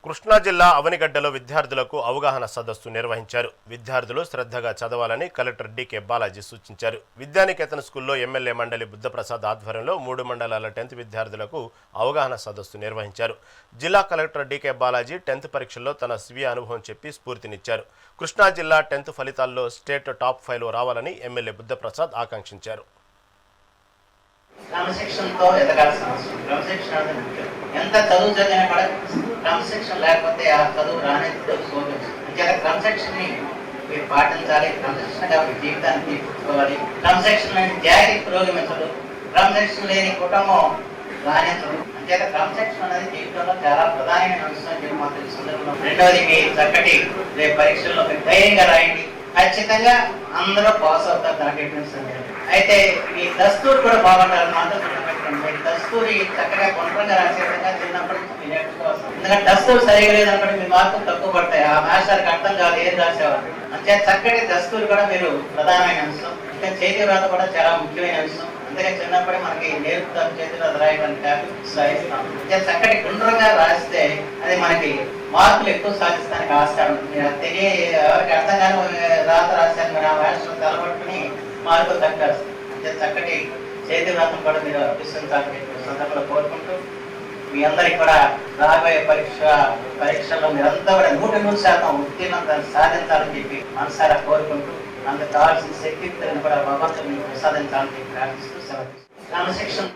కృష్ణా జిల్లా అవనిగడ్డలో విద్యార్థులకు అవగాహన సదస్సు నిర్వహించారు. విద్యార్థులు శ్రద్ధగా చదవాలని కలెక్టర్ డి.కె. బాలాజీ సూచించారు. విద్యానికేతన్ స్కూల్లో ఎమ్మెల్యే మండలి బుద్ధప్రసాద్ ఆధ్వర్యంలో 3 మండలాల 10th విద్యార్థులకు అవగాహన సదస్సు నిర్వహించారు. జిల్లా కలెక్టర్ డి.కె. బాలాజీ 10th పరీక్షల్లో తన స్వీయ అనుభవం చెప్పి స్ఫూర్తినిచ్చారు. కృష్ణా జిల్లా 10th ఫలితాల్లో స్టేట్ టాప్ 5లో రావాలని ఎమ్మెల్యే బుద్ధప్రసాద్ ఆకాంక్షించారు. క్రమశిక్షణతో ఎదగాల్సిన అవసరం. క్రమశిక్షణ అనేది ముఖ్యం. ఎంత చదువు చదివినా కూడా క్రమశిక్షణ లేకపోతే ఆ చదువు రానేది తెలుసుకోవచ్చు. అంతేకాక క్రమశిక్షణని మీరు పాటించాలి. క్రమశిక్షణగా మీ జీవితాన్ని తీర్చుకోవాలి. క్రమశిక్షణ లేని జాతి పురోగమించదు. క్రమశిక్షణ లేని కుటుంబం రాణించదు. అంతేకాక క్రమశిక్షణ అనేది జీవితంలో చాలా ప్రధానమైన అంశం అని చెప్పి మాకు తెలుసు. రెండవది మీ చక్కటి రేపు పరీక్షల్లో మీరు ధైర్యంగా రాయండి. ఖచ్చితంగా అందరూ పాస్ అవుతారు. దానికి అయితే ఈ దస్తూరి కూడా బాగుంటారు. మాత్రం గుర్తుపెట్టుకోండి. దస్తూరి చక్కగా గుండ్రంగా రాసే విధంగా చిన్నప్పటి నుంచి నేర్చుకోవాలి. ఎందుకంటే దస్తూరి సరిగా లేదనుకోండి మీ మార్కులు తక్కువ పడతాయి. ఆ మాస్టర్కి అర్థం కాదు ఏం రాసేవారు. అంటే చక్కటి దస్తూరి కూడా మీరు ప్రధానమైన అంశం. ఇంకా చేతి వ్రాత కూడా చాలా ముఖ్యమైన అంశం. అందుకే చిన్నప్పుడే మనకి నేర్పుతారు చేతి వ్రాత రాయడానికి ఇస్తాం. చక్కటి గుండ్రంగా రాస్తే అది మనకి మార్కులు ఎక్కువ సాధిస్తానికి ఆస్కారం ఉంటుంది. ఎవరికి అర్థం కాని రాత రాశారు మీరు ఆ మాస్టర్ తలపట్టుకుని మార్కులు తగ్గారు. అంటే చక్కటి చేతి వ్రాతం కూడా మీరు అభ్యసించాలని సందర్భంలో కోరుకుంటూ మీ అందరికి కూడా రాబోయే పరీక్షల్లో మీరంతా కూడా 100% ఉత్తీర్ణత సాధించాలని చెప్పి మనసారా కోరుకుంటూ అందుకు కావాల్సిన శక్తిని కూడా భగవంతుని ప్రసాదించాలని చెప్పి ప్రార్థిస్తూ సెలవు. క్రమశిక్షణ